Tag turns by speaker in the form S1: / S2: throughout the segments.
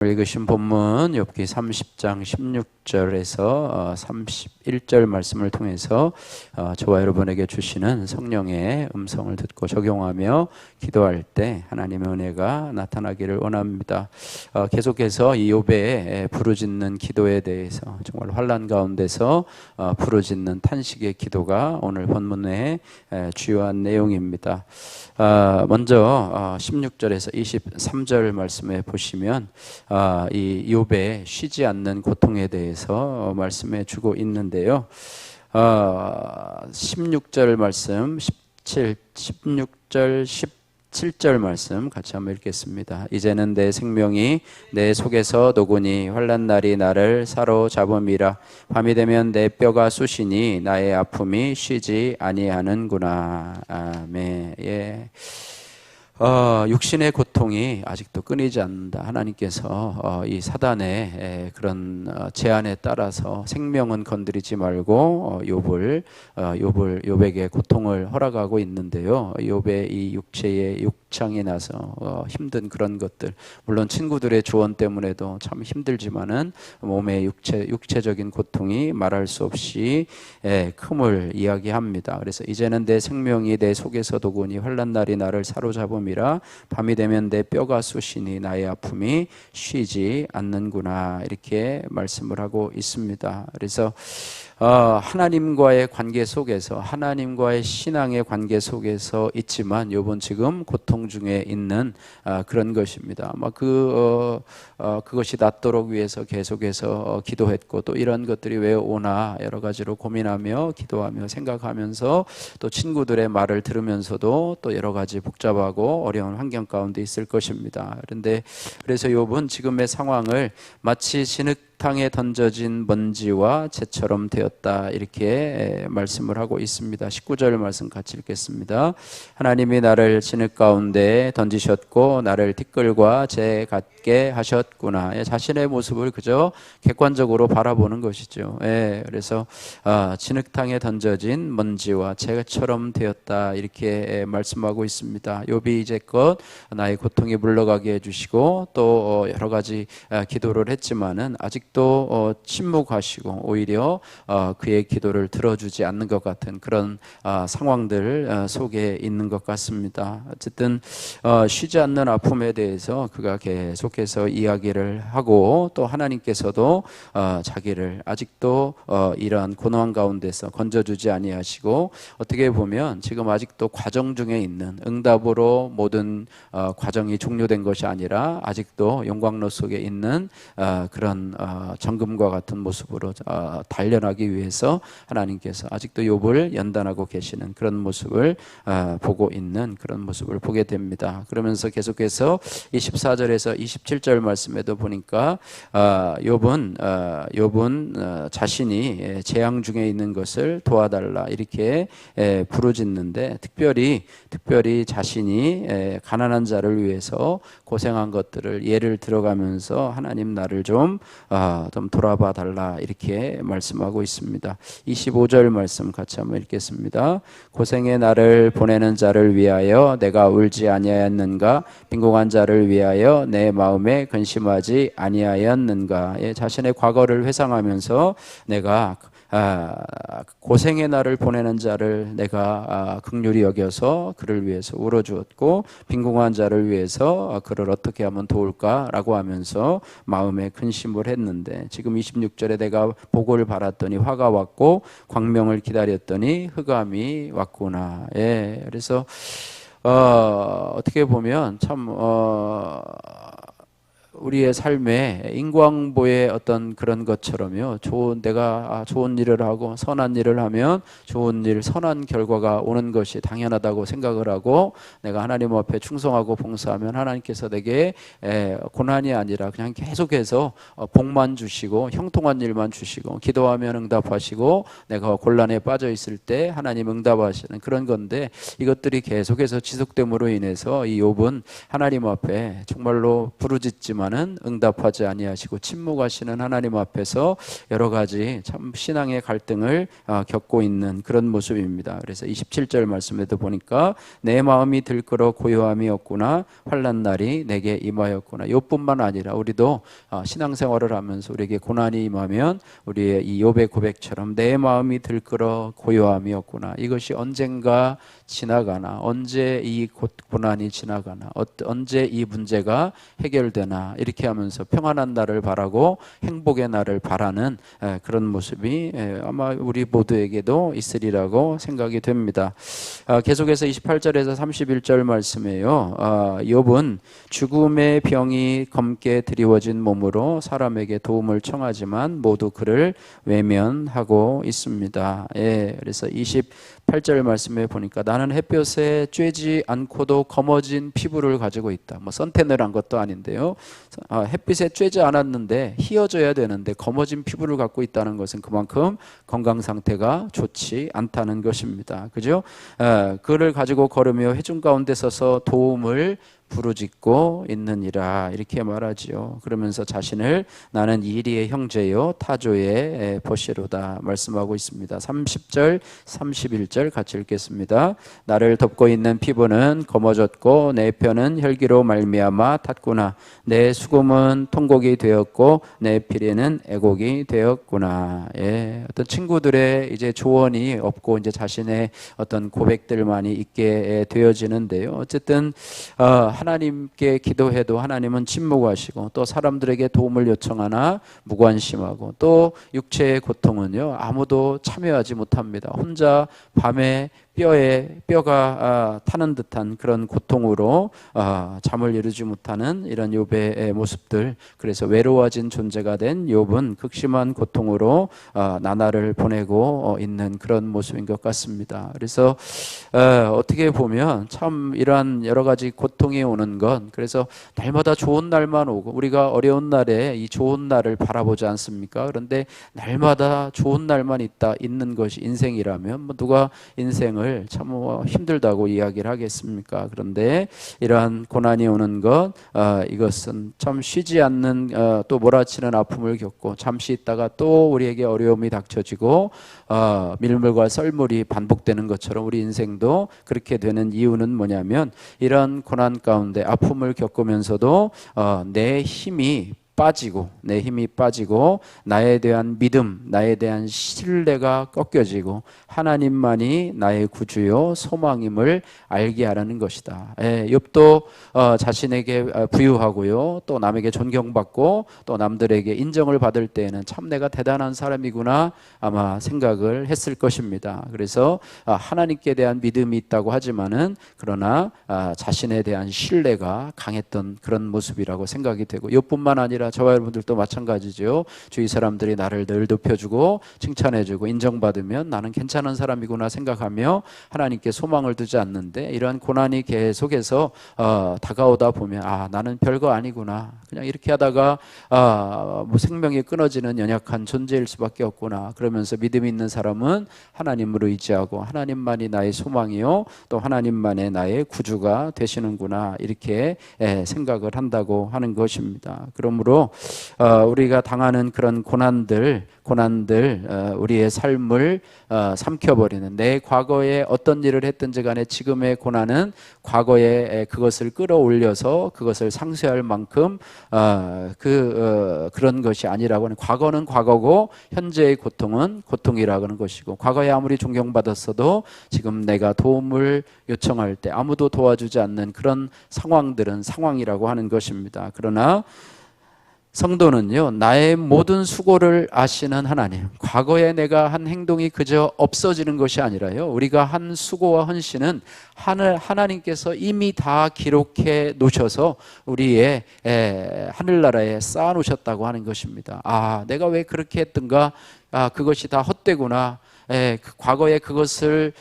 S1: 읽으신 본문 욥기 30장 16절에서 31절 말씀을 통해서 저와 여러분에게 주시는 성령의 음성을 듣고 적용하며 기도할 때 하나님의 은혜가 나타나기를 원합니다. 계속해서 이 욥의 부르짖는 기도에 대해서 정말 환난 가운데서 부르짖는 탄식의 기도가 오늘 본문의 주요한 내용입니다. 먼저 16절에서 23절 말씀에 보시면 이 욥의 쉬지 않는 고통에 대해서 말씀해 주고 있는데요. 16절 말씀, 16절, 17절 말씀 같이 한번 읽겠습니다. 이제는 내 생명이 내 속에서 녹으니 환난 날이 나를 사로잡음이라. 밤이 되면 내 뼈가 쑤시니 나의 아픔이 쉬지 아니하는구나. 아멘. 예. 육신의 고통이 아직도 끊이지 않는다. 하나님께서 이 사단의 그런 제안에 따라서 생명은 건드리지 말고 욥에게 고통을 허락하고 있는데요. 욥의 이 육체의 욕창이 나서 힘든 그런 것들, 물론 친구들의 조언 때문에도 참 힘들지만은 몸의 육체적인 고통이 말할 수 없이 큼을 이야기합니다. 그래서 이제는 내 생명이 내 속에서 녹으니 환난 날이 나를 사로잡음이 밤이 되면 내 뼈가 쑤시니 나의 아픔이 쉬지 않는구나, 이렇게 말씀을 하고 있습니다. 그래서 하나님과의 관계 속에서, 하나님과의 신앙의 관계 속에서 있지만 욥은 지금 고통 중에 있는 그런 것입니다. 아마 그것이 낫도록 위해서 계속해서 기도했고, 또 이런 것들이 왜 오나 여러 가지로 고민하며 기도하며 생각하면서, 또 친구들의 말을 들으면서도 또 여러 가지 복잡하고 어려운 환경 가운데 있을 것입니다. 그래서 욥은 지금의 상황을 마치 진흙탕에 던져진 먼지와 재처럼 되었다, 이렇게 말씀을 하고 있습니다. 19절 말씀 같이 읽겠습니다. 하나님이 나를 진흙 가운데 던지셨고 나를 티끌과 재 같게 하셨구나. 자신의 모습을 그저 객관적으로 바라보는 것이죠. 그래서 진흙탕에 던져진 먼지와 재처럼 되었다, 이렇게 말씀하고 있습니다. 욥이 이제껏 나의 고통이 물러가게 해주시고 또 여러 가지 기도를 했지만은 아직도 침묵하시고 오히려 그의 기도를 들어주지 않는 것 같은 그런 상황들 속에 있는 것 같습니다. 어쨌든 쉬지 않는 아픔에 대해서 그가 계속해서 이야기를 하고, 또 하나님께서도 자기를 아직도 이러한 고난 가운데서 건져주지 아니하시고, 어떻게 보면 지금 아직도 과정 중에 있는, 응답으로 모든 과정이 종료된 것이 아니라 아직도 영광로 속에 있는 그런 정금과 같은 모습으로 단련하기 위해서 하나님께서 아직도 욥을 연단하고 계시는 그런 모습을 보고 있는 그런 모습을 보게 됩니다. 그러면서 계속해서 24절에서 27절 말씀에도 보니까 욥은 자신이 재앙 중에 있는 것을 도와달라, 이렇게 부르짖는데, 특별히 자신이 가난한 자를 위해서 고생한 것들을 예를 들어가면서 하나님 나를 좀 돌아봐 달라, 이렇게 말씀하고 있습니다. 25절 말씀 같이 한번 읽겠습니다. 고생의 나를 보내는 자를 위하여 내가 울지 아니하였는가? 빈궁한 자를 위하여 내 마음에 근심하지 아니하였는가? 자신의 과거를 회상하면서 내가 고생의 날을 보내는 자를 내가 긍휼히 여겨서 그를 위해서 울어주었고, 빈궁한 자를 위해서 그를 어떻게 하면 도울까라고 하면서 마음에 근심을 했는데, 지금 26절에 내가 복을 바랐더니 화가 왔고 광명을 기다렸더니 흑암이 왔구나. 그래서 어떻게 보면 참 우리의 삶에 인광보의 어떤 그런 것처럼요, 내가 좋은 일을 하고 선한 일을 하면 좋은 일, 선한 결과가 오는 것이 당연하다고 생각을 하고, 내가 하나님 앞에 충성하고 봉사하면 하나님께서 내게 고난이 아니라 그냥 계속해서 복만 주시고 형통한 일만 주시고, 기도하면 응답하시고, 내가 곤란에 빠져 있을 때 하나님 응답하시는 그런 건데, 이것들이 계속해서 지속됨으로 인해서 이 욥은 하나님 앞에 정말로 부르짖지만 기도하지만은 응답하지 아니하시고 침묵하시는 하나님 앞에서 여러 가지 참 신앙의 갈등을 겪고 있는 그런 모습입니다. 그래서 27절 말씀에도 보니까 내 마음이 들끓어 고요함이 없구나, 환난 날이 내게 임하였구나. 이뿐만 아니라 우리도 신앙생활을 하면서 우리에게 고난이 임하면 우리의 이 욥의 고백처럼 내 마음이 들끓어 고요함이 없구나, 이것이 언젠가 지나가나, 언제 이 고난이 지나가나, 언제 이 문제가 해결되나, 이렇게 하면서 평안한 날을 바라고 행복의 날을 바라는 그런 모습이 아마 우리 모두에게도 있으리라고 생각이 됩니다. 계속해서 28절에서 31절 말씀이에요. 욥은 죽음의 병이 검게 드리워진 몸으로 사람에게 도움을 청하지만 모두 그를 외면하고 있습니다. 그래서 28절 말씀에 보니까 나는 햇볕에 쬐지 않고도 검어진 피부를 가지고 있다. 뭐 선탠을 한 것도 아닌데요. 햇빛에 쬐지 않았는데 희어져야 되는데 검어진 피부를 갖고 있다는 것은 그만큼 건강 상태가 좋지 않다는 것입니다. 그죠? 그를 가지고 걸으며 회중 가운데 서서 도움을 부르짖고 있느니라, 이렇게 말하지요. 그러면서 자신을 나는 이리의 형제요 타조의 보시로다 말씀하고 있습니다. 30절 31절 같이 읽겠습니다. 나를 덮고 있는 피부는 검어졌고 내 뼈는 혈기로 말미암아 탔구나. 내 수금은 통곡이 되었고 내 피리는 애곡이 되었구나. 어떤 친구들의 이제 조언이 없고 이제 자신의 어떤 고백들만이 있게 되어지는데요. 어쨌든 하나님께 기도해도 하나님은 침묵하시고, 또 사람들에게 도움을 요청하나 무관심하고, 또 육체의 고통은요 아무도 참여하지 못합니다. 혼자 밤에 뼈가 타는 듯한 그런 고통으로 잠을 이루지 못하는 이런 욥의 모습들. 그래서 외로워진 존재가 된 욥은 극심한 고통으로 나날을 보내고 있는 그런 모습인 것 같습니다. 그래서 어떻게 보면 참 이러한 여러 가지 고통이 오는 건, 그래서 날마다 좋은 날만 오고 우리가 어려운 날에 이 좋은 날을 바라보지 않습니까? 그런데 날마다 좋은 날만 있는 것이 인생이라면 뭐 누가 인생을 참 힘들다고 이야기를 하겠습니까? 그런데 이러한 고난이 오는 것, 이것은 참 쉬지 않는 또 몰아치는 아픔을 겪고 잠시 있다가 또 우리에게 어려움이 닥쳐지고 밀물과 썰물이 반복되는 것처럼 우리 인생도 그렇게 되는 이유는 뭐냐면, 이런 고난 가운데 아픔을 겪으면서도 내 힘이 빠지고 나에 대한 믿음, 나에 대한 신뢰가 꺾여지고 하나님만이 나의 구주요 소망임을 알게 하라는 것이다. 욥도 자신에게 부유하고요, 또 남에게 존경받고 또 남들에게 인정을 받을 때에는 참 내가 대단한 사람이구나 아마 생각을 했을 것입니다. 그래서 하나님께 대한 믿음이 있다고 하지만은 그러나 자신에 대한 신뢰가 강했던 그런 모습이라고 생각이 되고, 욥뿐만 아니라 저와 여러분들도 마찬가지죠. 주위 사람들이 나를 늘 높여주고 칭찬해주고 인정받으면 나는 괜찮은 사람이구나 생각하며 하나님께 소망을 두지 않는데, 이러한 고난이 계속해서 다가오다 보면 나는 별거 아니구나, 그냥 이렇게 하다가 뭐 생명이 끊어지는 연약한 존재일 수밖에 없구나. 그러면서 믿음 있는 사람은 하나님으로 의지하고 하나님만이 나의 소망이요 또 하나님만의 나의 구주가 되시는구나, 이렇게 생각을 한다고 하는 것입니다. 그러므로 우리가 당하는 그런 고난들 우리의 삶을 삼켜버리는, 내 과거에 어떤 일을 했든지 간에 지금의 고난은 과거에 그것을 끌어올려서 그것을 상쇄할 만큼 그런 것이 아니라고 하는, 과거는 과거고 현재의 고통은 고통이라고 하는 것이고, 과거에 아무리 존경받았어도 지금 내가 도움을 요청할 때 아무도 도와주지 않는 그런 상황들은 상황이라고 하는 것입니다. 그러나 성도는요, 나의 모든 수고를 아시는 하나님, 과거에 내가 한 행동이 그저 없어지는 것이 아니라요, 우리가 한 수고와 헌신은 하나님께서 이미 다 기록해 놓으셔서 우리의 하늘나라에 쌓아 놓으셨다고 하는 것입니다. 내가 왜 그렇게 했던가, 그것이 다 헛되구나, 과거에 그것을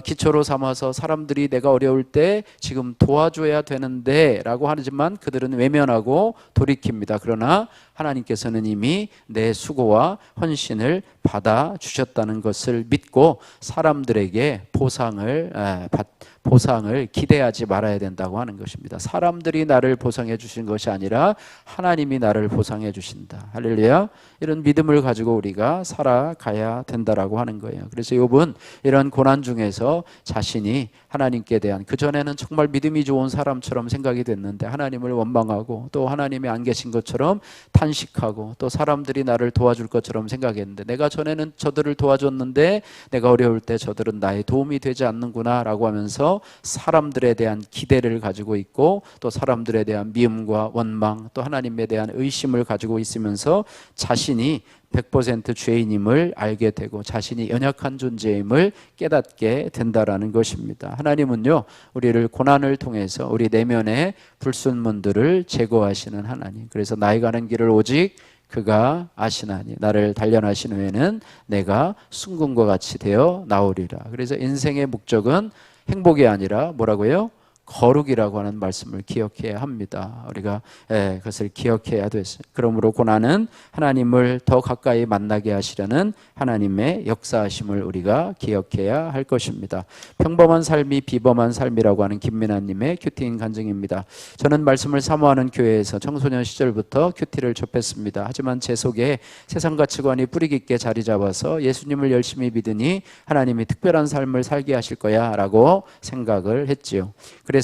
S1: 기초로 삼아서 사람들이 내가 어려울 때 지금 도와줘야 되는데 라고 하지만 그들은 외면하고 돌이킵니다. 그러나 하나님께서는 이미 내 수고와 헌신을 받아주셨다는 것을 믿고 사람들에게 보상을 보상을 기대하지 말아야 된다고 하는 것입니다. 사람들이 나를 보상해 주신 것이 아니라 하나님이 나를 보상해 주신다. 할렐루야. 이런 믿음을 가지고 우리가 살아가야 된다라고 하는 거예요. 그래서 욥은 이런 고난 중에서 자신이 하나님께 대한, 그전에는 정말 믿음이 좋은 사람처럼 생각이 됐는데 하나님을 원망하고 또 하나님이 안 계신 것처럼 탄식하고 또 사람들이 나를 도와줄 것처럼 생각했는데, 내가 전에는 저들을 도와줬는데 내가 어려울 때 저들은 나의 도움이 되지 않는구나 라고 하면서 사람들에 대한 기대를 가지고 있고 또 사람들에 대한 미움과 원망 또 하나님에 대한 의심을 가지고 있으면서 자신이 100% 죄인임을 알게 되고 자신이 연약한 존재임을 깨닫게 된다라는 것입니다. 하나님은요, 우리를 고난을 통해서 우리 내면의 불순물들을 제거하시는 하나님. 그래서 나의 가는 길을 오직 그가 아시나니 나를 단련하신 후에는 내가 순금과 같이 되어 나오리라. 그래서 인생의 목적은 행복이 아니라 뭐라고요? 거룩이라고 하는 말씀을 기억해야 합니다. 우리가 그것을 기억해야 됐어요. 그러므로 고난은 하나님을 더 가까이 만나게 하시려는 하나님의 역사하심을 우리가 기억해야 할 것입니다. 평범한 삶이 비범한 삶이라고 하는 김민아님의 큐티인 간증입니다. 저는 말씀을 사모하는 교회에서 청소년 시절부터 큐티를 접했습니다. 하지만 제 속에 세상 가치관이 뿌리 깊게 자리 잡아서 예수님을 열심히 믿으니 하나님이 특별한 삶을 살게 하실 거야 라고 생각을 했지요. 그래서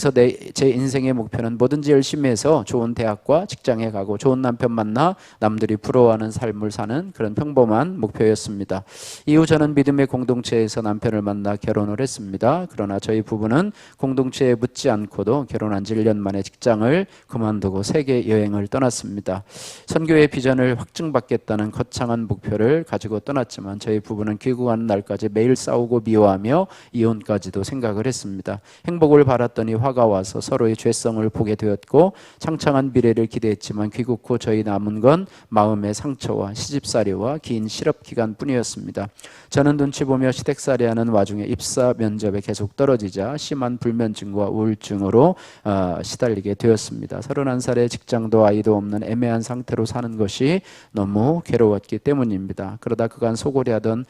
S1: 제 인생의 목표는 뭐든지 열심히 해서 좋은 대학과 직장에 가고 좋은 남편 만나 남들이 부러워하는 삶을 사는 그런 평범한 목표였습니다. 이후 저는 믿음의 공동체에서 남편을 만나 결혼을 했습니다. 그러나 저희 부부는 공동체에 묻지 않고도 결혼한 지 1년 만에 직장을 그만두고 세계 여행을 떠났습니다. 선교의 비전을 확증받겠다는 거창한 목표를 가지고 떠났지만 저희 부부는 귀국하는 날까지 매일 싸우고 미워하며 이혼까지도 생각을 했습니다. 행복을 바랐더니 화가 와서 서로의 죄성을 보게 되었고 창창한 미래를 기대했지만 귀국 후 저희 남은 건 마음의 상처와 시집살이와 긴 실업 기간뿐이었습니다. 저는 눈치 보며 시댁살이하는 와중에 입사 면접에 계속 떨어지자 심한 불면증과 우울증으로 시달리게 되었습니다. 31살에 직장도 아이도 없는 애매한 상태로 사는 것이 너무 괴로웠기 때문입니다. 그러다 그간 소홀히 하던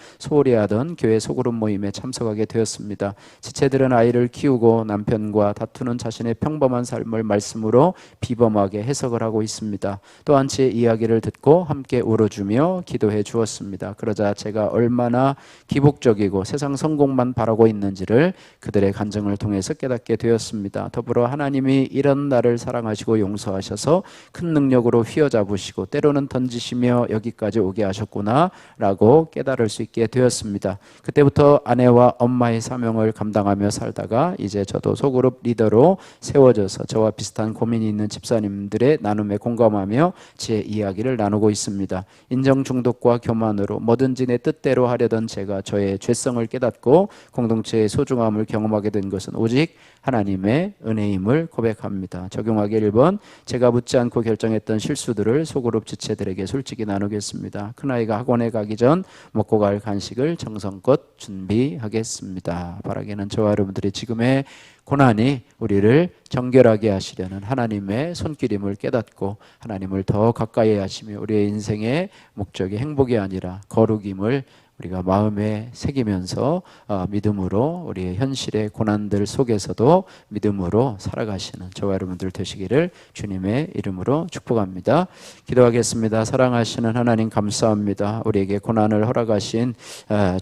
S1: 교회 소그룹 모임에 참석하게 되었습니다. 지체들은 아이를 키우고 남편과 다투는 자신의 평범한 삶을 말씀으로 비범하게 해석을 하고 있습니다. 또한 제 이야기를 듣고 함께 울어주며 기도해 주었습니다. 그러자 제가 얼마나 기복적이고 세상 성공만 바라고 있는지를 그들의 간증을 통해서 깨닫게 되었습니다. 더불어 하나님이 이런 나를 사랑하시고 용서하셔서 큰 능력으로 휘어잡으시고 때로는 던지시며 여기까지 오게 하셨구나 라고 깨달을 수 있게 되었습니다. 그때부터 아내와 엄마의 사명을 감당하며 살다가 이제 저도 소그룹 리더로 세워져서 저와 비슷한 고민이 있는 집사님들의 나눔에 공감하며 제 이야기를 나누고 있습니다. 인정 중독과 교만으로 뭐든지 내 뜻대로 하려던 제가 저의 죄성을 깨닫고 공동체의 소중함을 경험하게 된 것은 오직 하나님의 은혜임을 고백합니다. 적용하기 1번, 제가 묻지 않고 결정했던 실수들을 소그룹 지체들에게 솔직히 나누겠습니다. 큰아이가 학원에 가기 전 먹고 갈 간식을 정성껏 준비하겠습니다. 바라기는 저와 여러분들이 지금의 고난이 우리를 정결하게 하시려는 하나님의 손길임을 깨닫고 하나님을 더 가까이 하시며 우리의 인생의 목적이 행복이 아니라 거룩임을 우리가 마음에 새기면서 믿음으로 우리의 현실의 고난들 속에서도 믿음으로 살아가시는 저와 여러분들 되시기를 주님의 이름으로 축복합니다. 기도하겠습니다. 사랑하시는 하나님 감사합니다. 우리에게 고난을 허락하신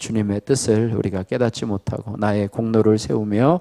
S1: 주님의 뜻을 우리가 깨닫지 못하고 나의 공로를 세우며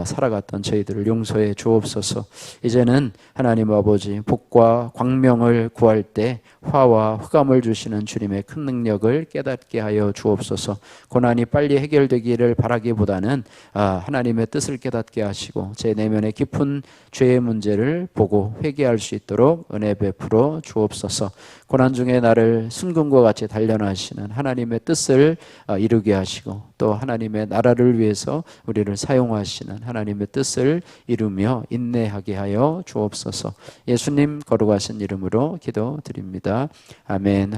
S1: 살아갔던 저희들을 용서해 주옵소서. 이제는 하나님 아버지 복과 광명을 구할 때 화와 흑암을 주시는 주님의 큰 능력을 깨닫게 하여 주옵소서. 고난이 빨리 해결되기를 바라기보다는 하나님의 뜻을 깨닫게 하시고 제 내면의 깊은 죄의 문제를 보고 회개할 수 있도록 은혜 베풀어 주옵소서. 고난 중에 나를 순금과 같이 단련하시는 하나님의 뜻을 이루게 하시고 또 하나님의 나라를 위해서 우리를 사용하시는 하나님의 뜻을 이루며 인내하게 하여 주옵소서. 예수님 거룩하신 이름으로 기도드립니다. 아멘.